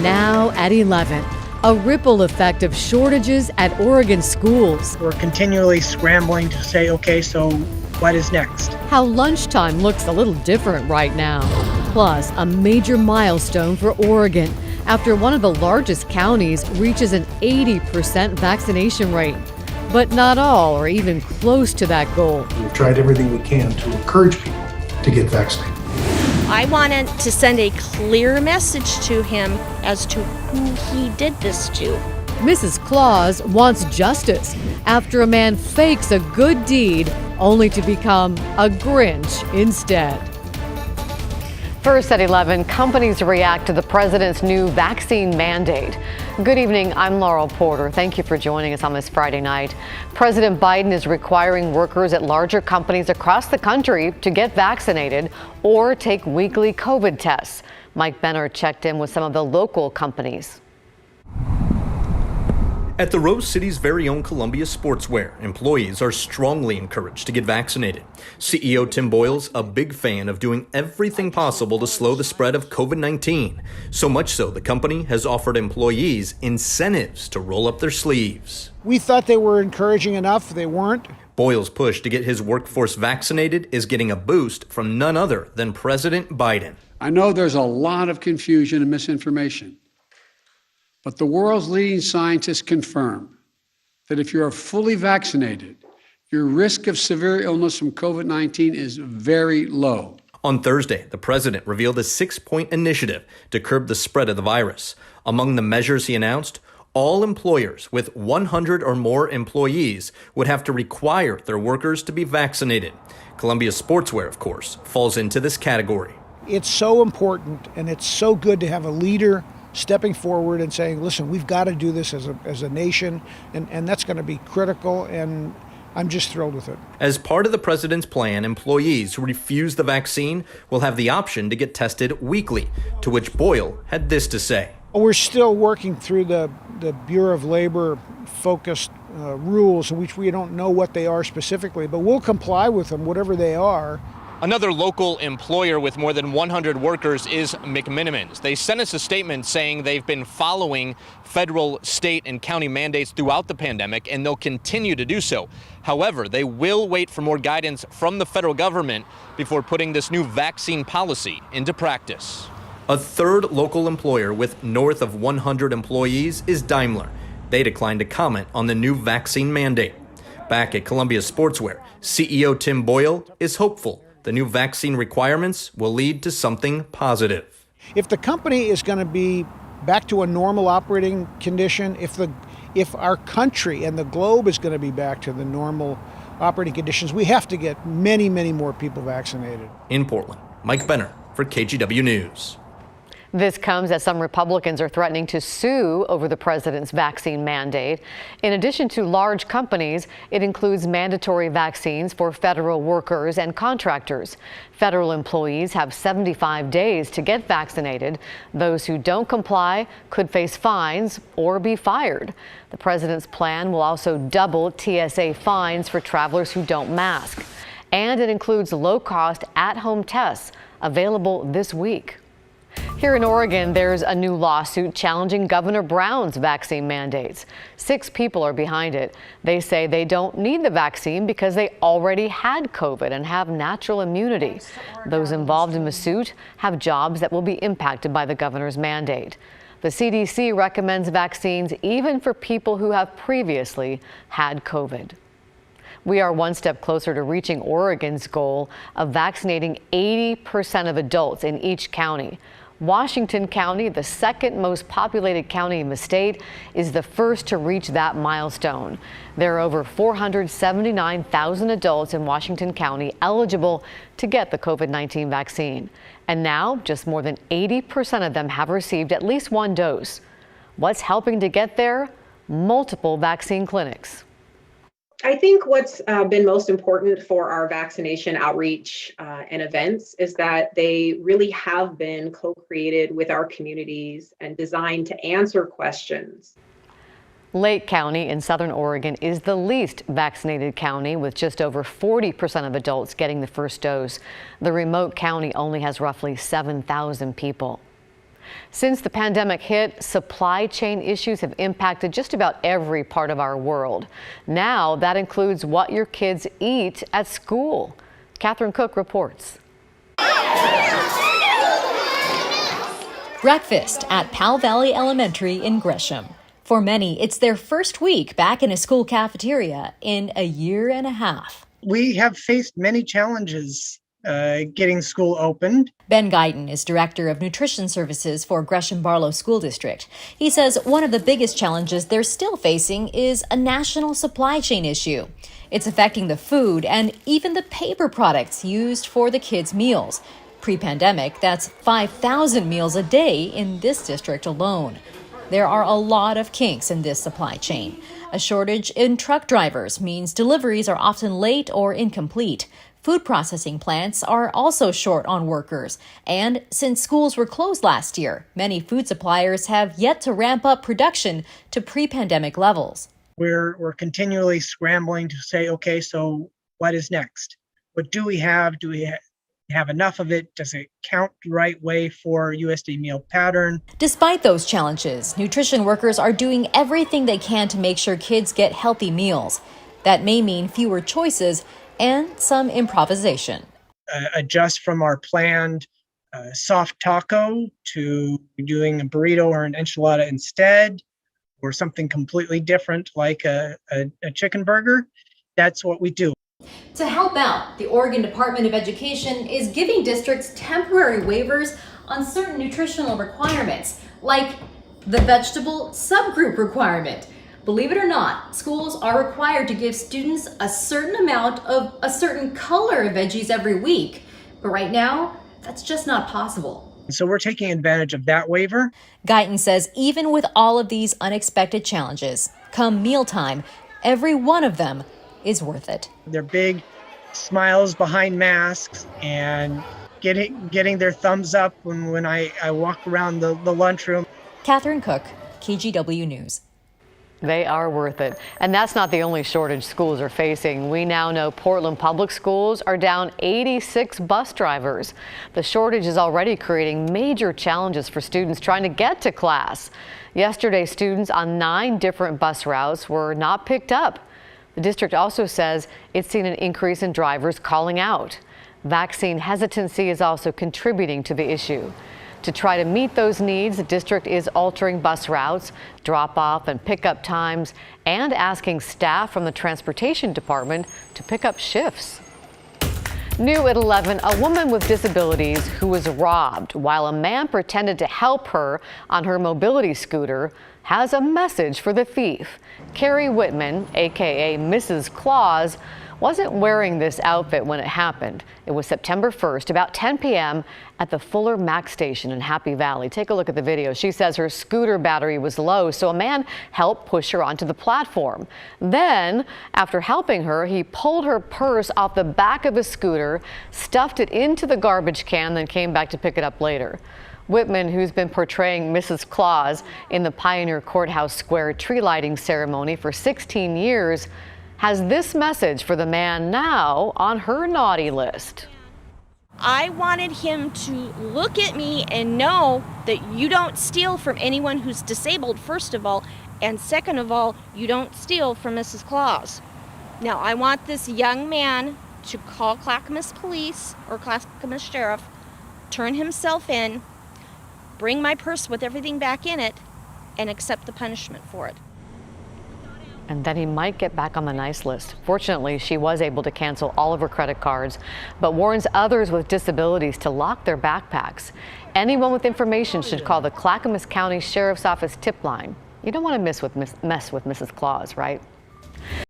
Now at 11, a ripple effect of shortages at Oregon schools. We're continually scrambling to say, okay, so what is next? How lunchtime looks a little different right now. Plus, a major milestone for Oregon after one of the largest counties reaches an 80% vaccination rate. But not all are even close to that goal. We've tried everything we can to encourage people to get vaccinated. I wanted to send a clear message to him as to who he did this to. Mrs. Claus wants justice after a man fakes a good deed only to become a Grinch instead. First at 11, companies react to the president's new vaccine mandate. Good evening, I'm Laurel Porter. Thank you for joining us on this Friday night. President Biden is requiring workers at larger companies across the country to get vaccinated or take weekly COVID tests. Mike Benner checked in with some of the local companies. At the Rose City's very own Columbia Sportswear, employees are strongly encouraged to get vaccinated. CEO Tim Boyle's a big fan of doing everything possible to slow the spread of COVID-19. So much so, the company has offered employees incentives to roll up their sleeves. We thought they were encouraging enough. They weren't. Boyle's push to get his workforce vaccinated is getting a boost from none other than President Biden. I know there's a lot of confusion and misinformation. But the world's leading scientists confirm that if you are fully vaccinated, your risk of severe illness from COVID-19 is very low. On Thursday, the president revealed a 6-point initiative to curb the spread of the virus. Among the measures he announced, all employers with 100 or more employees would have to require their workers to be vaccinated. Columbia Sportswear, of course, falls into this category. It's so important, and it's so good to have a leader stepping forward and saying, listen, we've got to do this as a nation, and that's going to be critical, and I'm just thrilled with it. As part of the president's plan, employees who refuse the vaccine will have the option to get tested weekly, to which Boyle had this to say. We're still working through the Bureau of Labor focused rules, which we don't know what they are specifically, but we'll comply with them, whatever they are. Another local employer with more than 100 workers is McMenamins. They sent us a statement saying they've been following federal, state, and county mandates throughout the pandemic, and they'll continue to do so. However, they will wait for more guidance from the federal government before putting this new vaccine policy into practice. A third local employer with north of 100 employees is Daimler. They declined to comment on the new vaccine mandate. Back at Columbia Sportswear, CEO Tim Boyle is hopeful the new vaccine requirements will lead to something positive. If the company is going to be back to a normal operating condition, if our country and the globe is going to be back to the normal operating conditions, we have to get many, many more people vaccinated. In Portland, Mike Benner for KGW News. This comes as some Republicans are threatening to sue over the president's vaccine mandate. In addition to large companies, it includes mandatory vaccines for federal workers and contractors. Federal employees have 75 days to get vaccinated. Those who don't comply could face fines or be fired. The president's plan will also double TSA fines for travelers who don't mask. And it includes low-cost at-home tests available this week. Here in Oregon, there's a new lawsuit challenging Governor Brown's vaccine mandates. 6 people are behind it. They say they don't need the vaccine because they already had COVID and have natural immunity. Those involved in the suit have jobs that will be impacted by the governor's mandate. The CDC recommends vaccines even for people who have previously had COVID. We are one step closer to reaching Oregon's goal of vaccinating 80% of adults in each county. Washington County, the second most populated county in the state, is the first to reach that milestone. There are over 479,000 adults in Washington County eligible to get the COVID-19 vaccine. And now, just more than 80% of them have received at least one dose. What's helping to get there? Multiple vaccine clinics. I think what's been most important for our vaccination outreach and events is that they really have been co-created with our communities and designed to answer questions. Lake County in southern Oregon is the least vaccinated county, with just over 40% of adults getting the first dose. The remote county only has roughly 7,000 people. Since the pandemic hit, supply chain issues have impacted just about every part of our world. Now that includes what your kids eat at school. Catherine Cook reports. Breakfast at Powell Valley Elementary in Gresham. For many, it's their first week back in a school cafeteria in a year and a half. We have faced many challenges getting school opened. Ben Guyton is Director of Nutrition Services for Gresham Barlow School District. He says one of the biggest challenges they're still facing is a national supply chain issue. It's affecting the food and even the paper products used for the kids' meals. Pre-pandemic, that's 5,000 meals a day in this district alone. There are a lot of kinks in this supply chain. A shortage in truck drivers means deliveries are often late or incomplete. Food processing plants are also short on workers. And since schools were closed last year, many food suppliers have yet to ramp up production to pre-pandemic levels. We're continually scrambling to say, okay, so what is next? What do we have? Do we have enough of it? Does it count the right way for USDA meal pattern? Despite those challenges, nutrition workers are doing everything they can to make sure kids get healthy meals. That may mean fewer choices and some improvisation. Adjust from our planned soft taco to doing a burrito or an enchilada instead, or something completely different like a chicken burger. That's what we do. To help out, the Oregon Department of Education is giving districts temporary waivers on certain nutritional requirements, like the vegetable subgroup requirement. Believe it or not, schools are required to give students a certain amount of a certain color of veggies every week. But right now, that's just not possible. So we're taking advantage of that waiver. Guyton says even with all of these unexpected challenges, come mealtime, every one of them is worth it. They're big smiles behind masks and getting their thumbs up when I walk around the lunchroom. Catherine Cook, KGW News. They are worth it. And that's not the only shortage schools are facing. We now know Portland Public Schools are down 86 bus drivers. The shortage is already creating major challenges for students trying to get to class. Yesterday, students on 9 different bus routes were not picked up. The district also says it's seen an increase in drivers calling out. Vaccine hesitancy is also contributing to the issue. To try to meet those needs, the district is altering bus routes, drop-off and pickup times, and asking staff from the transportation department to pick up shifts. New at 11, a woman with disabilities who was robbed while a man pretended to help her on her mobility scooter has a message for the thief. Carrie Whitman, aka Mrs. Claus, wasn't wearing this outfit when it happened. It was September 1st, about 10 p.m. at the Fuller Mac station in Happy Valley. Take a look at the video. She says her scooter battery was low, so a man helped push her onto the platform. Then, after helping her, he pulled her purse off the back of his scooter, stuffed it into the garbage can, then came back to pick it up later. Whitman, who's been portraying Mrs. Claus in the Pioneer Courthouse Square tree lighting ceremony for 16 years, has this message for the man now on her naughty list. I wanted him to look at me and know that you don't steal from anyone who's disabled, first of all, and second of all, you don't steal from Mrs. Claus. Now, I want this young man to call Clackamas Police or Clackamas Sheriff, turn himself in, bring my purse with everything back in it, and accept the punishment for it. And then he might get back on the nice list. Fortunately, she was able to cancel all of her credit cards, but warns others with disabilities to lock their backpacks. Anyone with information should call the Clackamas County Sheriff's Office tip line. You don't want to mess with Mrs. Claus, right?